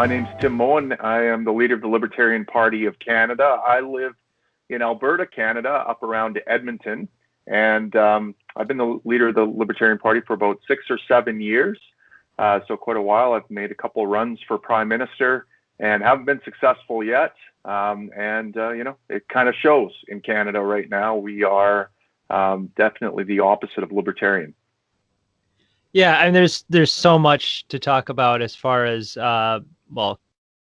My name's Tim Moen. I am the leader of the Libertarian Party of Canada. I live in Alberta, Canada, up around Edmonton. And I've been the leader of the Libertarian Party for about 6 or 7 years. So quite a while. I've made a couple of runs for Prime Minister and haven't been successful yet. It kind of shows in Canada right now. We are definitely the opposite of libertarian. Yeah, and there's so much to talk about as far as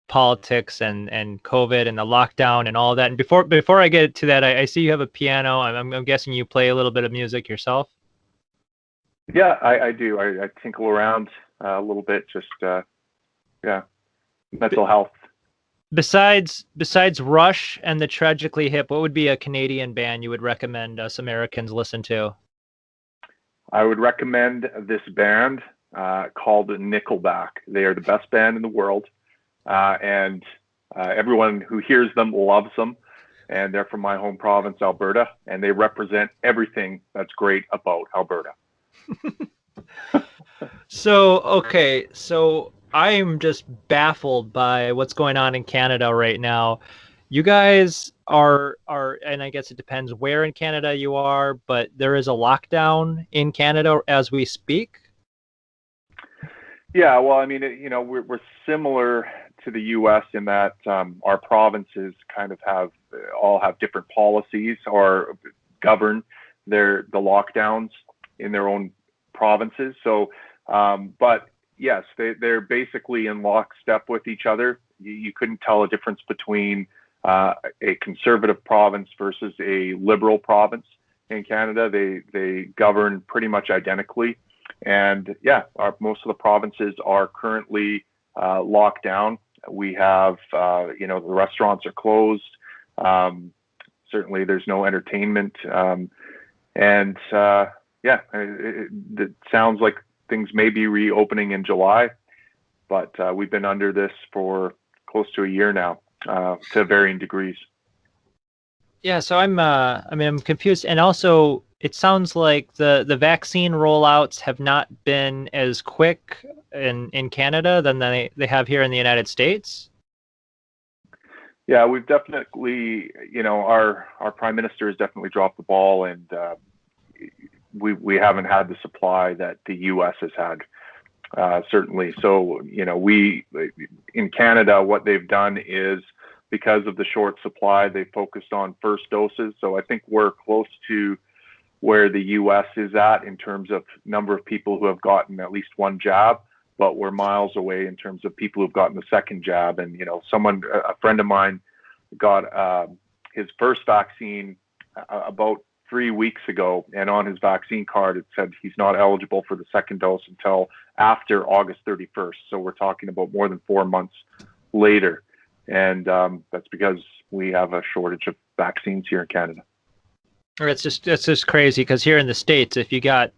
politics and COVID and the lockdown and all that. And before I get to that, I see you have a piano. I'm guessing you play a little bit of music yourself. Yeah, I do. I tinkle around a little bit. Just mental health. Besides Rush and the Tragically Hip, what would be a Canadian band you would recommend us Americans listen to? I would recommend this band called Nickelback. They are the best band in the world, and everyone who hears them loves them. And they're from my home province, Alberta, and they represent everything that's great about Alberta. So I'm just baffled by what's going on in Canada right now. You guys are, and I guess it depends where in Canada you are, but there is a lockdown in Canada as we speak. Yeah, well, I mean, we're similar to the U.S. in that our provinces kind of all have different policies or govern the lockdowns in their own provinces. So, but yes, they're basically in lockstep with each other. You couldn't tell a difference between a conservative province versus a liberal province in Canada. They govern pretty much identically. And yeah, most of the provinces are currently locked down. We have, the restaurants are closed. Certainly there's no entertainment. It sounds like things may be reopening in July, but we've been under this for close to a year now, to varying degrees. Yeah, so I'm confused, and also it sounds like the vaccine rollouts have not been as quick in Canada than they have here in the United States. Yeah, we've definitely, our Prime Minister has definitely dropped the ball, and we haven't had the supply that the U.S. has had, certainly. So, we in Canada, what they've done is, because of the short supply, they focused on first doses. So I think we're close to where the U.S. is at in terms of number of people who have gotten at least one jab, but we're miles away in terms of people who've gotten the second jab. And, a friend of mine got his first vaccine about 3 weeks ago, and on his vaccine card, it said he's not eligible for the second dose until after August 31st. So we're talking about more than 4 months later. And that's because we have a shortage of vaccines here in Canada. It's just crazy, because here in the States, if you got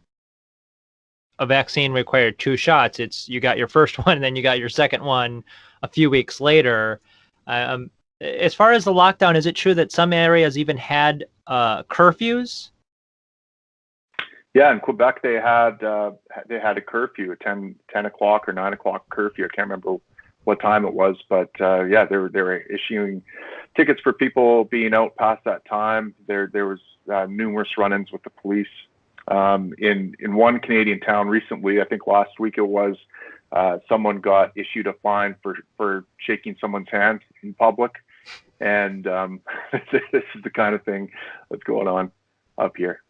a vaccine required 2 shots, you got your first one and then you got your second one a few weeks later. As far as the lockdown, is it true that some areas even had curfews? Yeah, in Quebec they had a curfew, a 10 o'clock or 9 o'clock curfew. I can't remember what time it was, but they were issuing tickets for people being out past that time. There was numerous run-ins with the police. In one Canadian town recently, I think last week it was, someone got issued a fine for shaking someone's hand in public. And this is the kind of thing that's going on up here.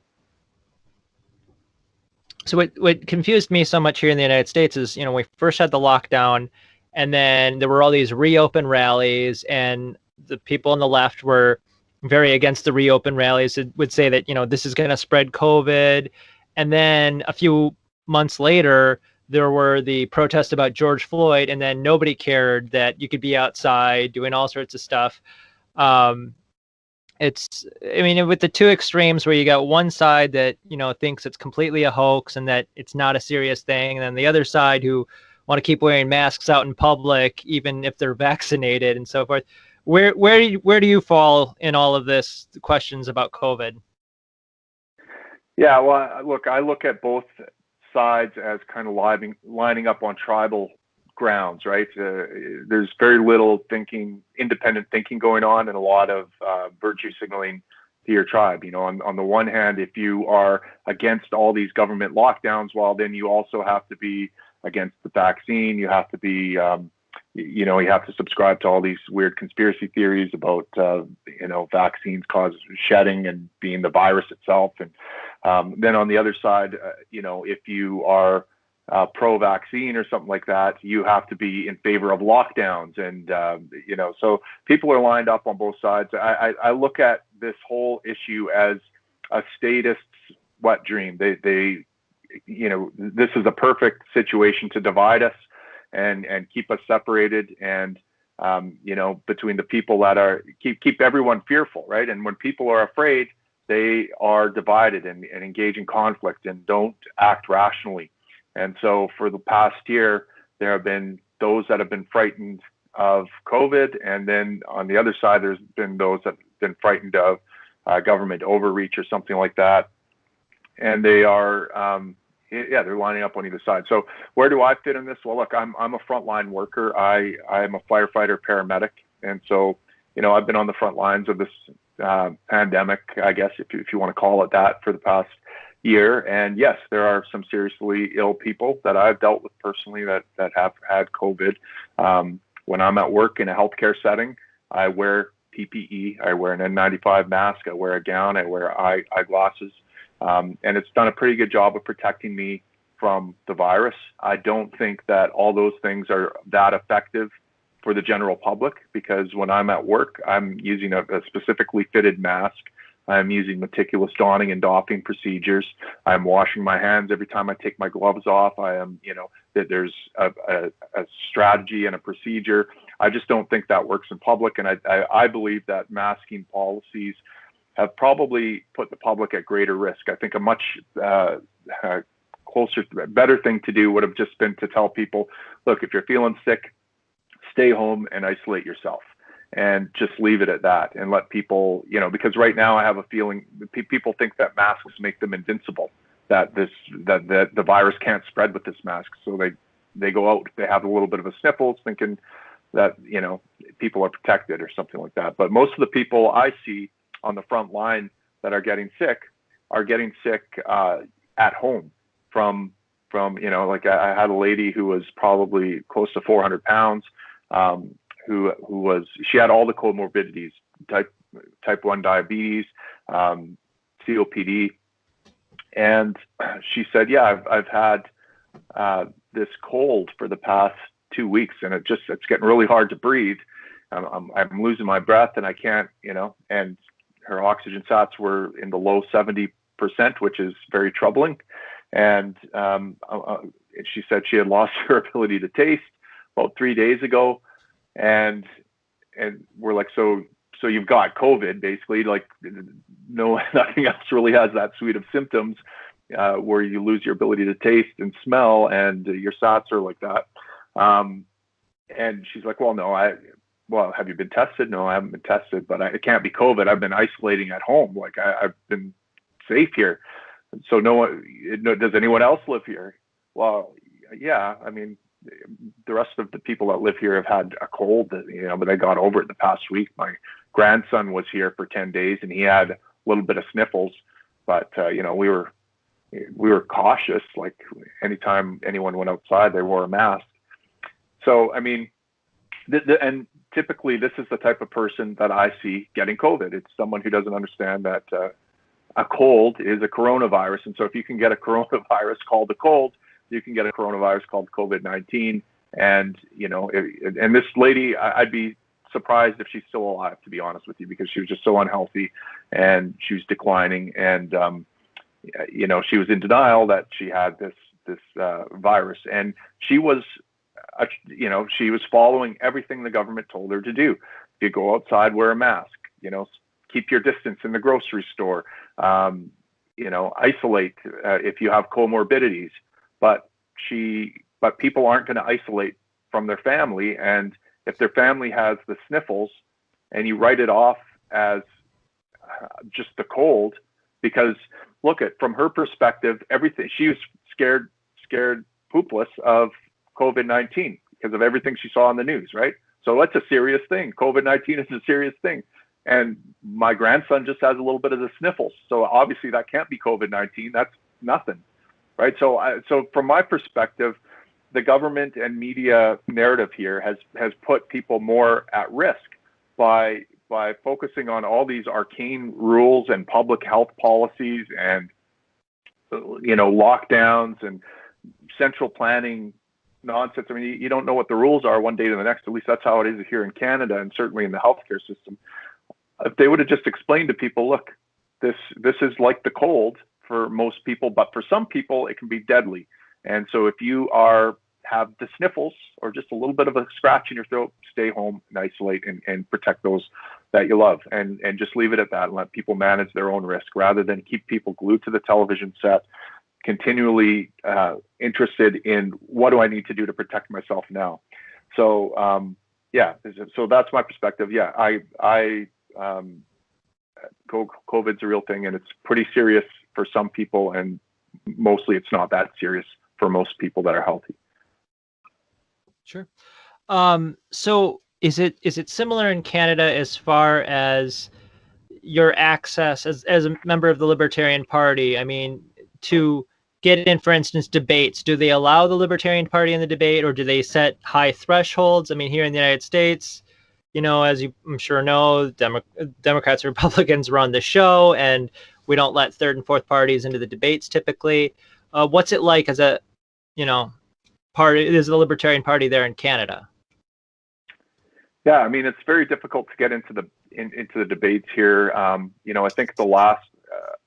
So what confused me so much here in the United States is, we first had the lockdown, and then there were all these reopen rallies, and the people on the left were very against the reopen rallies. It would say that, this is going to spread COVID. And then a few months later, there were the protests about George Floyd, and then nobody cared that you could be outside doing all sorts of stuff. With the two extremes where you got one side that, thinks it's completely a hoax and that it's not a serious thing, and then the other side who want to keep wearing masks out in public, even if they're vaccinated and so forth. Where do you fall in all of this, questions about COVID? Yeah, well, look, I look at both sides as kind of lining up on tribal grounds, right? There's very little independent thinking going on, and a lot of virtue signaling to your tribe. On the one hand, if you are against all these government lockdowns, well, then you also have to be against the vaccine. You have to be, you have to subscribe to all these weird conspiracy theories about, vaccines cause shedding and being the virus itself. And then on the other side, if you are pro-vaccine or something like that, you have to be in favor of lockdowns. And, so people are lined up on both sides. I look at this whole issue as a statist's wet dream. They this is a perfect situation to divide us and keep us separated. And, between the people that are keep everyone fearful, right? And when people are afraid, they are divided and engage in conflict and don't act rationally. And so for the past year, there have been those that have been frightened of COVID. And then on the other side, there's been those that have been frightened of government overreach or something like that. And they are, they're lining up on either side. So where do I fit in this? Well, look, I'm a frontline worker. I'm a firefighter paramedic. And so, I've been on the front lines of this pandemic, I guess, if you want to call it that, for the past year. And yes, there are some seriously ill people that I've dealt with personally that have had COVID. When I'm at work in a healthcare setting, I wear PPE. I wear an N95 mask. I wear a gown. I wear eyeglasses. And it's done a pretty good job of protecting me from the virus. I don't think that all those things are that effective for the general public, because when I'm at work, I'm using a specifically fitted mask. I'm using meticulous donning and doffing procedures. I'm washing my hands every time I take my gloves off. I am, that there's a strategy and a procedure. I just don't think that works in public. And I believe that masking policies have probably put the public at greater risk. I think a much better thing to do would have just been to tell people, look, if you're feeling sick, stay home and isolate yourself. And just leave it at that and let people, because right now I have a feeling that people think that masks make them invincible, that the virus can't spread with this mask. So they go out, they have a little bit of a sniffles, thinking that, people are protected or something like that. But most of the people I see on the front line that are getting sick at home from, like I had a lady who was probably close to 400 pounds, she had all the comorbidities, type 1 diabetes, COPD. And she said, yeah, I've had this cold for the past 2 weeks, and it's getting really hard to breathe. I'm losing my breath, and I can't, and her oxygen sats were in the low 70%, which is very troubling. And she said she had lost her ability to taste about 3 days ago. And we're like, so you've got COVID, basically, like nothing else really has that suite of symptoms where you lose your ability to taste and smell, and your SATs are like that. And she's like, well, have you been tested? No, I haven't been tested, but it can't be COVID. I've been isolating at home. Like I've been safe here. So does anyone else live here? Well, yeah, I mean, the rest of the people that live here have had a cold, but they got over it the past week. My grandson was here for 10 days and he had a little bit of sniffles, but we were cautious. Like anytime anyone went outside, they wore a mask. So, I mean, and typically this is the type of person that I see getting COVID. It's someone who doesn't understand that a cold is a coronavirus. And so if you can get a coronavirus called a cold, you can get a coronavirus called COVID-19. And, and this lady, I'd be surprised if she's still alive, to be honest with you, because she was just so unhealthy and she was declining. And, she was in denial that she had this virus. And she was, she was following everything the government told her to do. If you go outside, wear a mask, keep your distance in the grocery store, isolate if you have comorbidities. But people aren't going to isolate from their family. And if their family has the sniffles and you write it off as just the cold, because look at, from her perspective, everything, she was scared poopless of COVID-19. because of everything she saw on the news, right? So that's a serious thing. COVID-19 is a serious thing. And my grandson just has a little bit of the sniffles. So obviously that can't be COVID-19. That's nothing, right? So from my perspective, the government and media narrative here has put people more at risk by focusing on all these arcane rules and public health policies and lockdowns and central planning nonsense. I mean, you don't know what the rules are one day to the next. At least that's how it is here in Canada and certainly in the healthcare system. If they would have just explained to people, look, this is like the cold for most people, but for some people it can be deadly. And so if you have the sniffles or just a little bit of a scratch in your throat, stay home and isolate and protect those that you love, and just leave it at that and let people manage their own risk rather than keep people glued to the television set, continually interested in what do I need to do to protect myself now. So so that's my perspective. Yeah, COVID's a real thing, and it's pretty serious for some people, and mostly it's not that serious for most people that are healthy. Sure. So is it similar in Canada as far as your access as a member of the Libertarian Party? I mean, to get in, for instance, debates, do they allow the Libertarian Party in the debate, or do they set high thresholds? I mean, here in the United States, as you I'm sure know, Democrats and Republicans run the show, and we don't let third and fourth parties into the debates typically. What's it like as a, party? Is the Libertarian Party there in Canada? Yeah, I mean, it's very difficult to get into the debates here. I think the last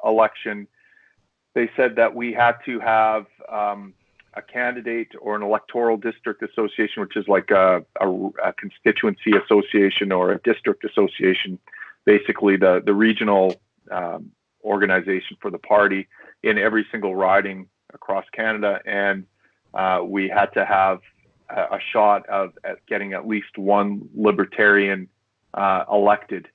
election, they said that we had to have a candidate or an electoral district association, which is like a constituency association or a district association, basically the regional organization for the party in every single riding across Canada. And we had to have a shot at getting at least one Libertarian elected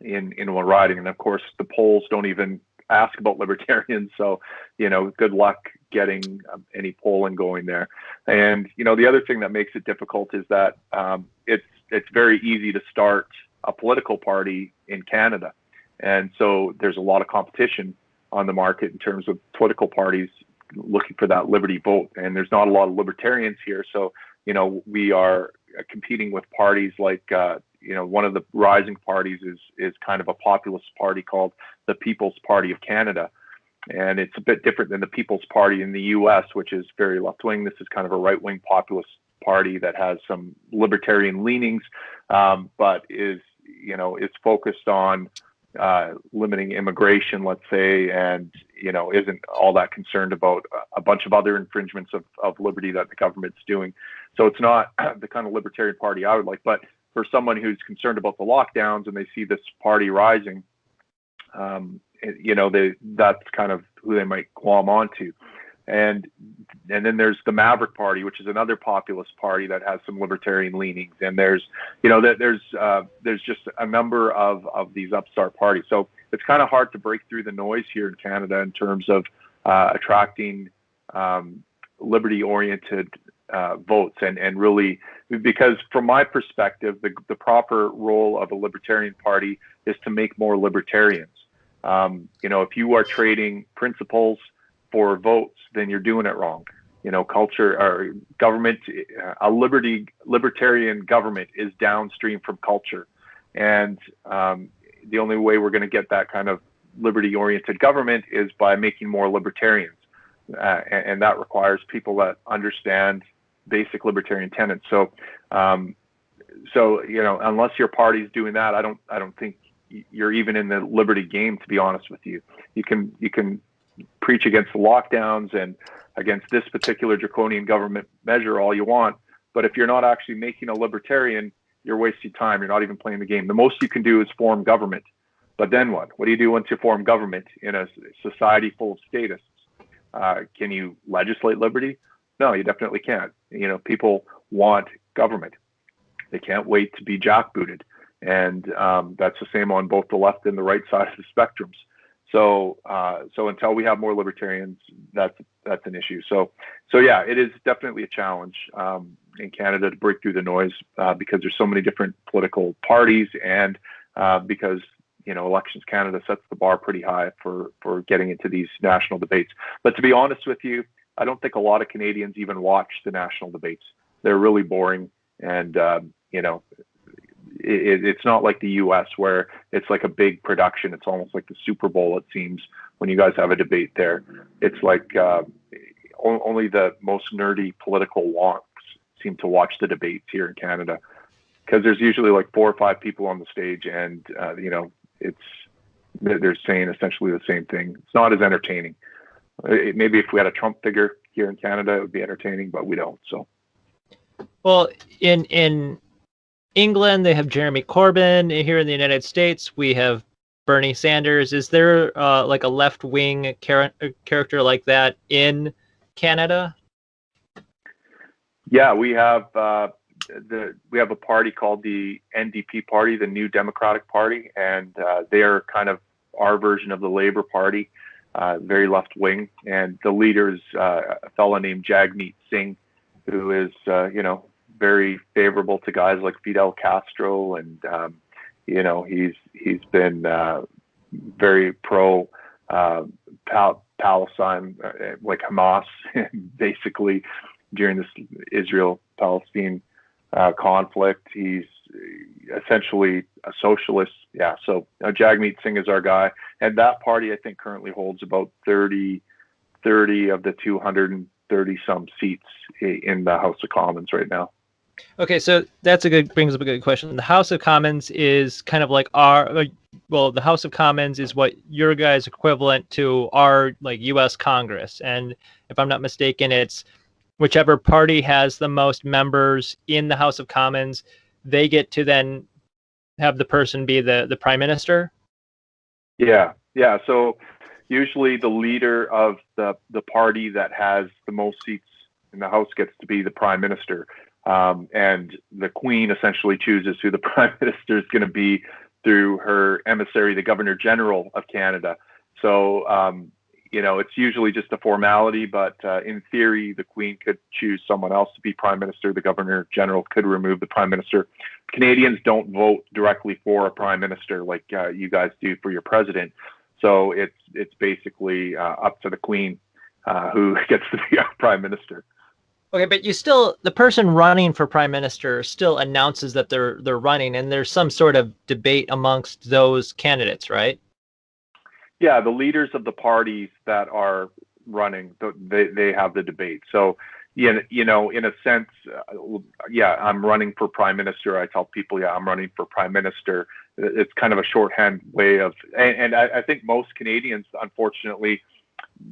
in one riding. And of course, the polls don't even ask about Libertarians. So, good luck getting any polling going there. And, the other thing that makes it difficult is that it's very easy to start a political party in Canada. And so there's a lot of competition on the market in terms of political parties looking for that liberty vote. And there's not a lot of libertarians here. So, we are competing with parties like, one of the rising parties is kind of a populist party called the People's Party of Canada. And it's a bit different than the People's Party in the US, which is very left-wing. This is kind of a right-wing populist party that has some libertarian leanings, but is focused on limiting immigration, let's say, and isn't all that concerned about a bunch of other infringements of liberty that the government's doing. So it's not the kind of libertarian party I would like. But for someone who's concerned about the lockdowns and they see this party rising, that's kind of who they might glom onto. And then there's the Maverick Party, which is another populist party that has some libertarian leanings. And there's just a number of these upstart parties. So it's kind of hard to break through the noise here in Canada in terms of attracting liberty-oriented votes, and really, because from my perspective, the proper role of a Libertarian Party is to make more libertarians. If you are trading principles for votes, then you're doing it wrong. Culture or government, a libertarian government is downstream from culture. And the only way we're going to get that kind of liberty-oriented government is by making more libertarians. And that requires people that understand basic libertarian tenets. So, unless your party's doing that, I don't think you're even in the liberty game, to be honest with you. You can preach against the lockdowns and against this particular draconian government measure all you want, but if you're not actually making a libertarian, you're wasting time. You're not even playing the game. The most you can do is form government. But then what? What do you do once you form government in a society full of statists? Can you legislate liberty? No, you definitely can't. People want government. They can't wait to be jackbooted. And that's the same on both the left and the right side of the spectrums. So until we have more libertarians, that's an issue. So yeah, it is definitely a challenge. in Canada to break through the noise because there's so many different political parties, and because Elections Canada sets the bar pretty high for getting into these national debates. But to be honest with you, I don't think a lot of Canadians even watch the national debates. They're really boring, and it's not like the U.S. where it's like a big production. It's almost like the Super Bowl, it seems, when you guys have a debate there. It's like only the most nerdy political wonks seem to watch the debates here in Canada, because there's usually like 4 or 5 people on the stage, and they're saying essentially the same thing. It's not as entertaining. Maybe if we had a Trump figure here in Canada, it would be entertaining, but we don't. So, well, in England, they have Jeremy Corbyn. Here in the United States, we have Bernie Sanders. Is there like a left-wing character like that in Canada? Yeah, we have we have a party called the NDP Party, the New Democratic Party, and they are kind of our version of the Labour Party, very left-wing. And the leader is a fellow named Jagmeet Singh, who is very favorable to guys like Fidel Castro, and he's been very pro Palestine, like Hamas, basically during this Israel-Palestine conflict. He's essentially a socialist. Yeah, so Jagmeet Singh is our guy, and that party I think currently holds about 30 of the 230 some seats in the House of Commons right now. Okay, so brings up a good question. The House of Commons is kind of like the House of Commons is what your guys' equivalent to our like U.S. Congress, and if I'm not mistaken, it's whichever party has the most members in the House of Commons, they get to then have the person be the prime minister. Yeah. So usually the leader of the party that has the most seats in the House gets to be the prime minister. And the Queen essentially chooses who the prime minister is going to be through her emissary, the Governor General of Canada. So, it's usually just a formality, but in theory, the Queen could choose someone else to be prime minister. The Governor General could remove the prime minister. Canadians don't vote directly for a prime minister like you guys do for your president. So it's basically up to the Queen who gets to be our prime minister. Okay, but the person running for prime minister still announces that they're running, and there's some sort of debate amongst those candidates, right? Yeah, the leaders of the parties that are running, they have the debate. So, in a sense, I'm running for prime minister. I tell people, I'm running for prime minister. It's kind of a shorthand way of, and I think most Canadians, unfortunately,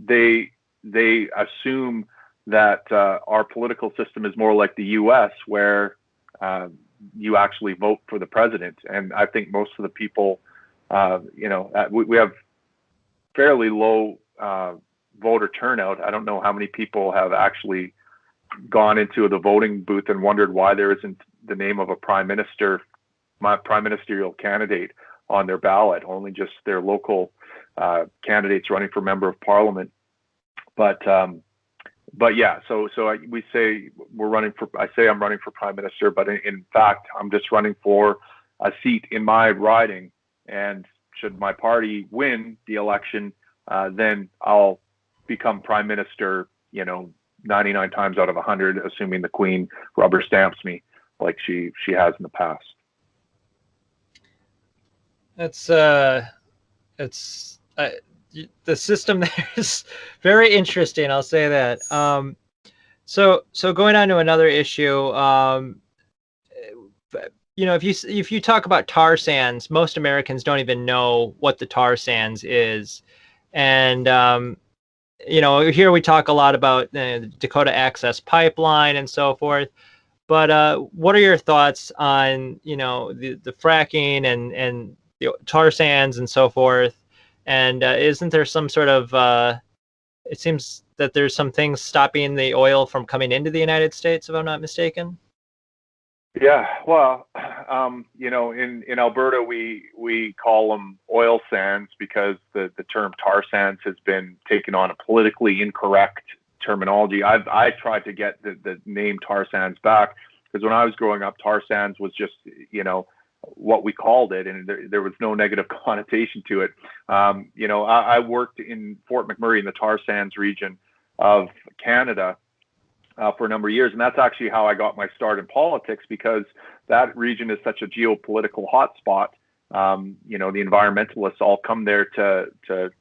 they assume that our political system is more like the U.S., where you actually vote for the president. And I think most of the people, we have fairly low voter turnout. I don't know how many people have actually gone into the voting booth and wondered why there isn't the name of a prime ministerial candidate on their ballot, only just their local candidates running for member of parliament. But yeah, so we say I say I'm running for prime minister, but in fact, I'm just running for a seat in my riding. And should my party win the election, then I'll become prime minister, 99 times out of 100, assuming the Queen rubber stamps me like she has in the past. The system there is very interesting. I'll say that. So going on to another issue, if you talk about tar sands, most Americans don't even know what the tar sands is, and here we talk a lot about the Dakota Access Pipeline and so forth. But what are your thoughts on the fracking and the tar sands and so forth? And isn't there some sort of it seems that there's some things stopping the oil from coming into the United States, if I'm not mistaken? Yeah, well, in Alberta, we call them oil sands because the term tar sands has been taken on a politically incorrect terminology. I tried to get the name tar sands back, because when I was growing up, tar sands was just, what we called it, and there was no negative connotation to it. I worked in Fort McMurray in the tar sands region of Canada for a number of years, and that's actually how I got my start in politics, because that region is such a geopolitical hotspot. The environmentalists all come there to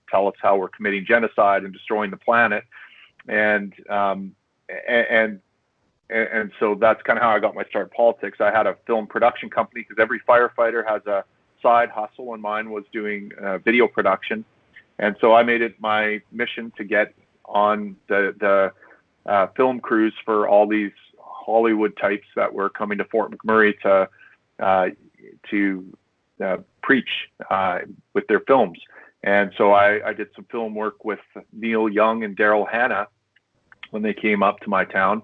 tell us how we're committing genocide and destroying the planet, and so that's kind of how I got my start in politics. I had a film production company, because every firefighter has a side hustle, and mine was doing video production. And so I made it my mission to get on the film crews for all these Hollywood types that were coming to Fort McMurray to preach with their films. And so I did some film work with Neil Young and Daryl Hannah when they came up to my town.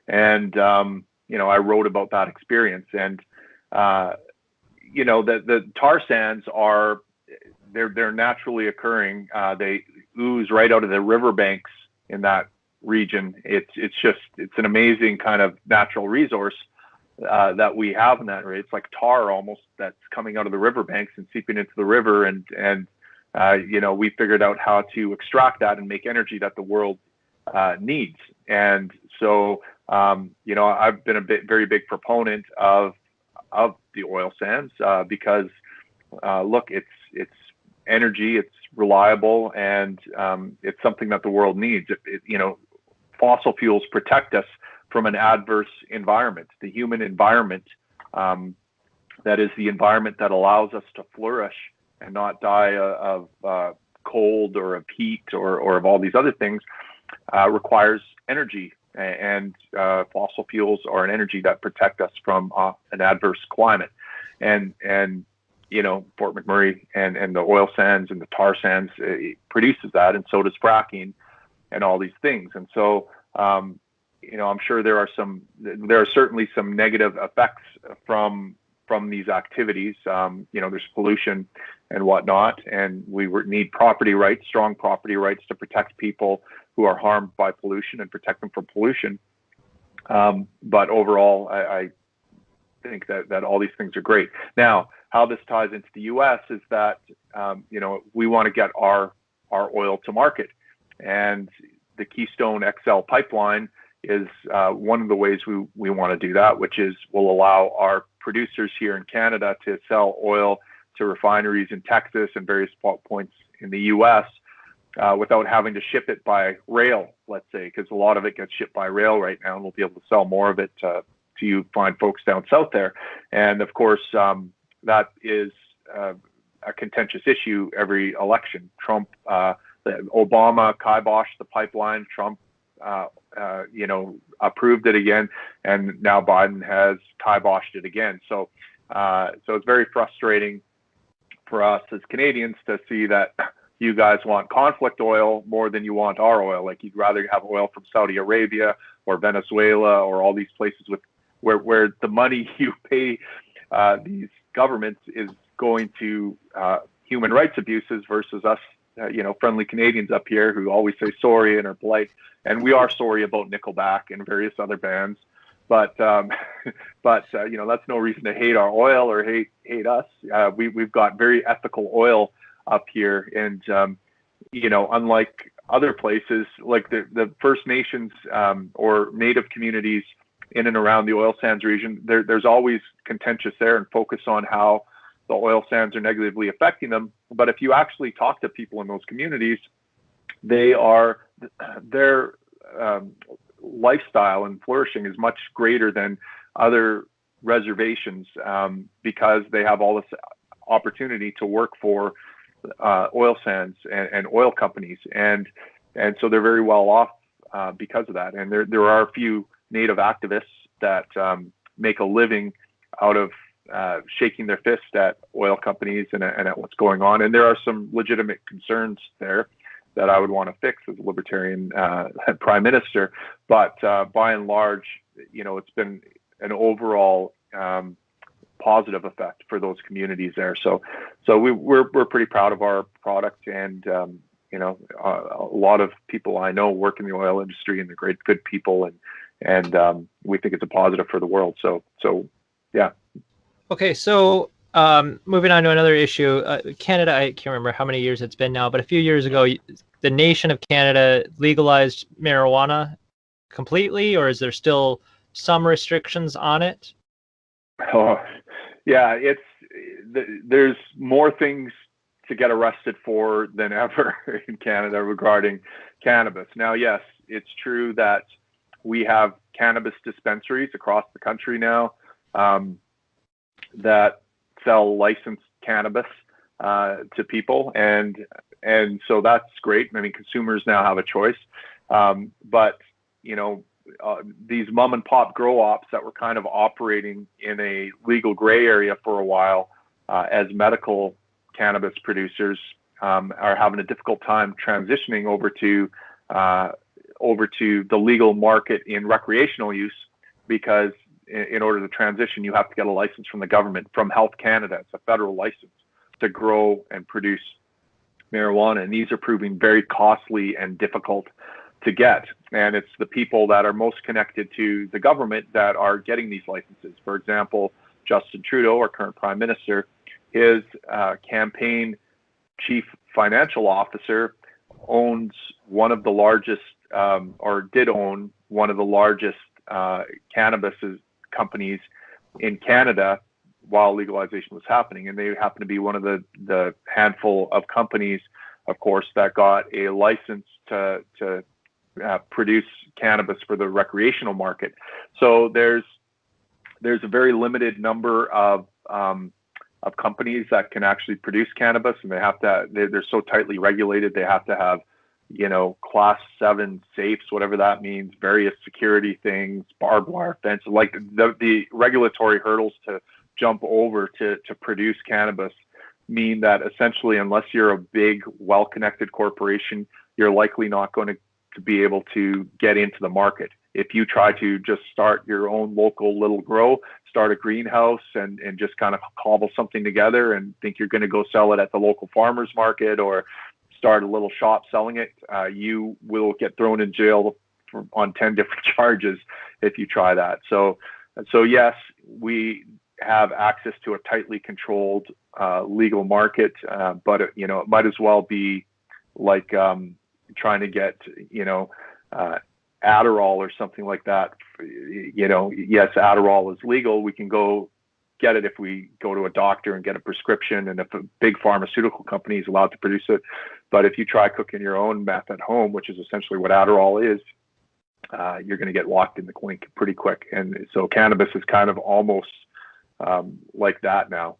And, I wrote about that experience. And, the tar sands they're naturally occurring. They ooze right out of the riverbanks in that region. It's an amazing kind of natural resource that we have in that area. It's like tar almost that's coming out of the riverbanks and seeping into the river. And we figured out how to extract that and make energy that the world needs. And so, I've been very big proponent of the oil sands because, look, it's energy, it's reliable, and it's something that the world needs. Fossil fuels protect us from an adverse environment, the human environment, that is the environment that allows us to flourish and not die of cold or of heat or of all these other things, requires energy. And fossil fuels are an energy that protect us from an adverse climate. And Fort McMurray and the oil sands and the tar sands produces that, and so does fracking and all these things. And so, I'm sure there are certainly some negative effects from these activities. There's pollution and whatnot, and we need property rights, strong property rights, to protect people who are harmed by pollution and protect them from pollution. But overall, I think that all these things are great. Now, how this ties into the U.S. is that, we want to get our oil to market. And the Keystone XL pipeline is one of the ways we want to do that, which is will allow our producers here in Canada to sell oil to refineries in Texas and various points in the U.S. Without having to ship it by rail, let's say, because a lot of it gets shipped by rail right now, and we'll be able to sell more of it to you fine folks down south there. And of course, that is a contentious issue every election. Obama kiboshed the pipeline. Trump, approved it again, and now Biden has kiboshed it again. So it's very frustrating for us as Canadians to see that you guys want conflict oil more than you want our oil. Like, you'd rather have oil from Saudi Arabia or Venezuela or all these places where the money you pay these governments is going to human rights abuses versus us, friendly Canadians up here who always say sorry and are polite. And we are sorry about Nickelback and various other bands, but that's no reason to hate our oil or hate us. We've got very ethical oil up here, and unlike other places like the First Nations or Native communities in and around the oil sands region, there's always contentious there and focus on how the oil sands are negatively affecting them. But if you actually talk to people in those communities, their lifestyle and flourishing is much greater than other reservations because they have all this opportunity to work for oil sands and oil companies, and so they're very well off because of that. And there are a few Native activists that make a living out of shaking their fist at oil companies and at what's going on. And there are some legitimate concerns there that I would want to fix as a Libertarian Prime Minister. But by and large, it's been an overall positive effect for those communities there. So we're pretty proud of our product, and a lot of people I know work in the oil industry, and they're good people, and we think it's a positive for the world. So yeah. Okay, so moving on to another issue, Canada, I can't remember how many years it's been now, but a few years ago, the nation of Canada legalized marijuana completely, or is there still some restrictions on it? Oh, yeah, there's more things to get arrested for than ever in Canada regarding cannabis. Now, yes, it's true that we have cannabis dispensaries across the country now that sell licensed cannabis to people, and so that's great. I mean, consumers now have a choice, but these mom and pop grow ops that were kind of operating in a legal gray area for a while as medical cannabis producers are having a difficult time transitioning over to the legal market in recreational use, because in order to transition, you have to get a license from the government, from Health Canada. It's a federal license to grow and produce marijuana, and these are proving very costly and difficult to get. And it's the people that are most connected to the government that are getting these licenses. For example, Justin Trudeau, our current prime minister, his campaign chief financial officer owns one of the largest, or did own one of the largest cannabis companies in Canada while legalization was happening. And they happen to be one of the handful of companies, of course, that got a license to produce cannabis for the recreational market. So there's a very limited number of companies that can actually produce cannabis, and they're so tightly regulated. They have to have class 7 safes, whatever that means, various security things, barbed wire fences, like the regulatory hurdles to jump over to produce cannabis mean that essentially, unless you're a big, well-connected corporation, you're likely not going to be able to get into the market. If you try to just start your own local little grow, start a greenhouse and just kind of cobble something together and think you're going to go sell it at the local farmer's market, or start a little shop selling it, you will get thrown in jail on 10 different charges if you try that. So yes, we have access to a tightly controlled legal market, but it might as well be like trying to get Adderall or something like that. Yes, Adderall is legal. We can go get it if we go to a doctor and get a prescription, and if a big pharmaceutical company is allowed to produce it. But if you try cooking your own meth at home, which is essentially what Adderall is, you're going to get locked in the clink pretty quick. And so cannabis is kind of almost like that now.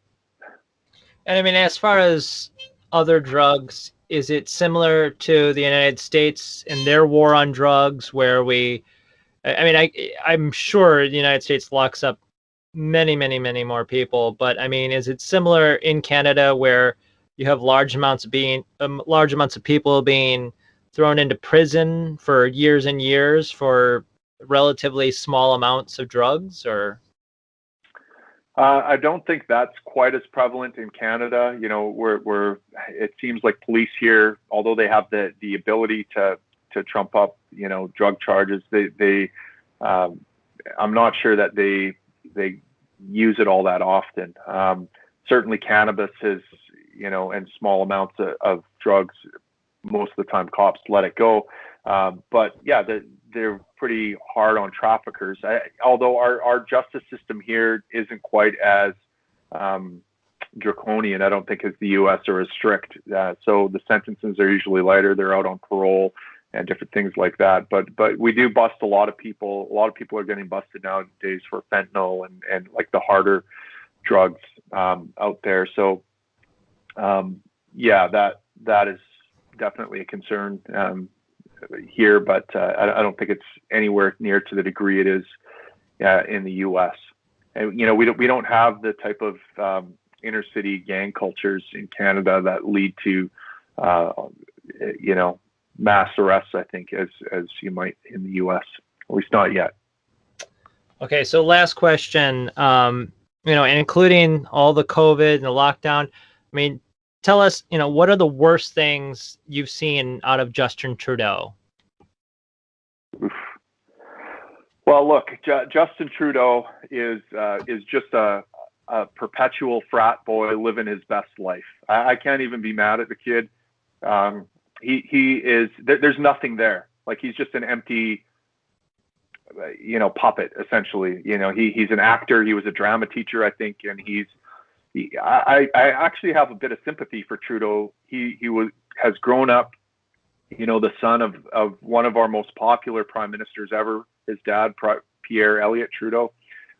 And I mean, as far as other drugs, is it similar to the United States and their war on drugs, where I'm sure the United States locks up many, many, many more people, but I mean, is it similar in Canada, where you have large amounts of people being thrown into prison for years and years for relatively small amounts of drugs? Or I don't think that's quite as prevalent in Canada. Where it seems like police here, although they have the ability to trump up drug charges, they I'm not sure that they use it all that often. Certainly cannabis is, and small amounts of drugs, most of the time cops let it go. But yeah, they're pretty hard on traffickers. Although our justice system here isn't quite as draconian, I don't think, as the U.S. or as strict. So the sentences are usually lighter. They're out on parole and different things like that. But we do bust a lot of people. A lot of people are getting busted nowadays for fentanyl and like the harder drugs out there. So yeah, that is definitely a concern here, but I don't think it's anywhere near to the degree it is in the U.S. And we don't have the type of inner city gang cultures in Canada that lead to mass arrests, I think, as you might in the U.S. At least not yet. Okay, so last question. And including all the COVID and the lockdown, I mean, tell us, what are the worst things you've seen out of Justin Trudeau? Oof. Well, look, Justin Trudeau is just a perpetual frat boy living his best life. I can't even be mad at the kid. He is. There's nothing there. Like, he's just an empty, puppet, essentially. He's an actor. He was a drama teacher, I think, and I actually have a bit of sympathy for Trudeau. He has grown up, the son of one of our most popular prime ministers ever. His dad, Pierre Elliott Trudeau,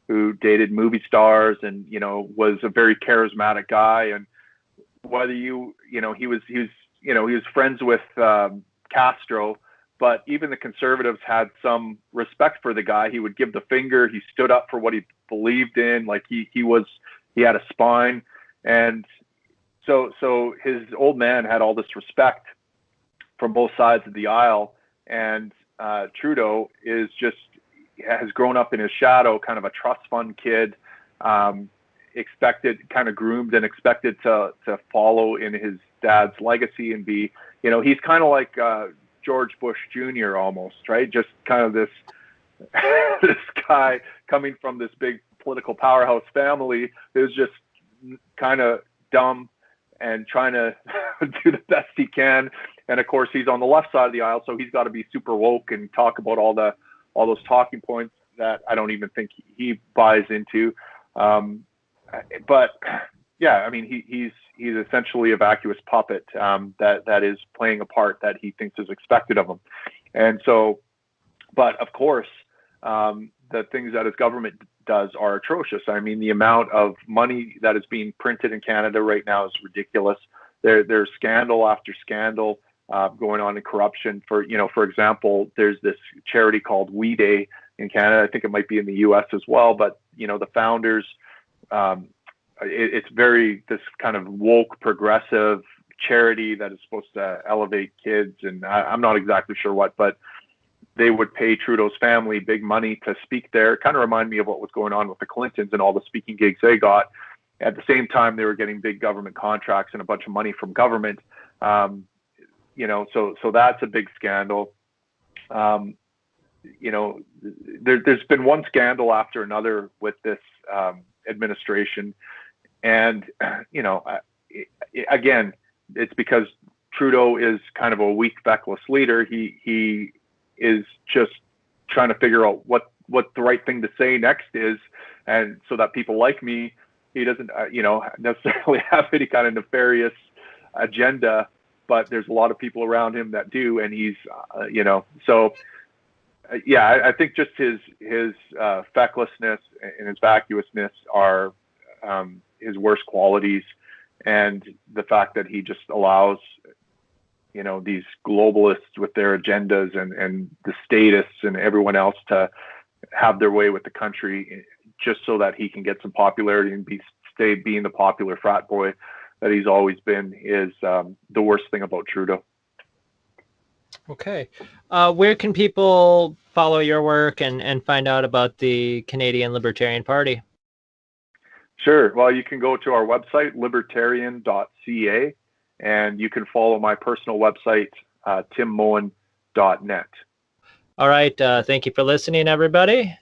who dated movie stars and was a very charismatic guy. And whether he was friends with Castro, but even the conservatives had some respect for the guy. He would give the finger. He stood up for what he believed in. Like, he had a spine. And so his old man had all this respect from both sides of the aisle. And Trudeau has grown up in his shadow, kind of a trust fund kid, kind of groomed and expected to follow in his dad's legacy and be, he's kind of like George Bush Jr. almost, right? Just kind of this guy coming from this big political powerhouse family who's just kind of dumb and trying to do the best he can. And of course, he's on the left side of the aisle, so he's got to be super woke and talk about all those talking points that I don't even think he buys into. But yeah, I mean, he's essentially a vacuous puppet that is playing a part that he thinks is expected of him. And so, but of course, the things that his government does are atrocious. I mean, the amount of money that is being printed in Canada right now is ridiculous. There's scandal after scandal going on in corruption. For example, there's this charity called We Day in Canada. I think it might be in the U.S. as well. But the founders, it's very this kind of woke progressive charity that is supposed to elevate kids, and I'm not exactly sure what, but they would pay Trudeau's family big money to speak there. It kind of reminded me of what was going on with the Clintons and all the speaking gigs they got. At the same time, they were getting big government contracts and a bunch of money from government. So that's a big scandal. There's been one scandal after another with this administration. And, again, it's because Trudeau is kind of a weak, feckless leader. He is just trying to figure out what the right thing to say next is. And so that people like me, he doesn't, necessarily have any kind of nefarious agenda, but there's a lot of people around him that do. And he's, I think just his fecklessness and his vacuousness are his worst qualities, and the fact that he just allows these globalists with their agendas and the statists and everyone else to have their way with the country just so that he can get some popularity and stay being the popular frat boy that he's always been is the worst thing about Trudeau. Okay. Where can people follow your work and find out about the Canadian Libertarian Party? Sure. Well, you can go to our website, libertarian.ca, and you can follow my personal website, timmoen.net. All right. Thank you for listening, everybody.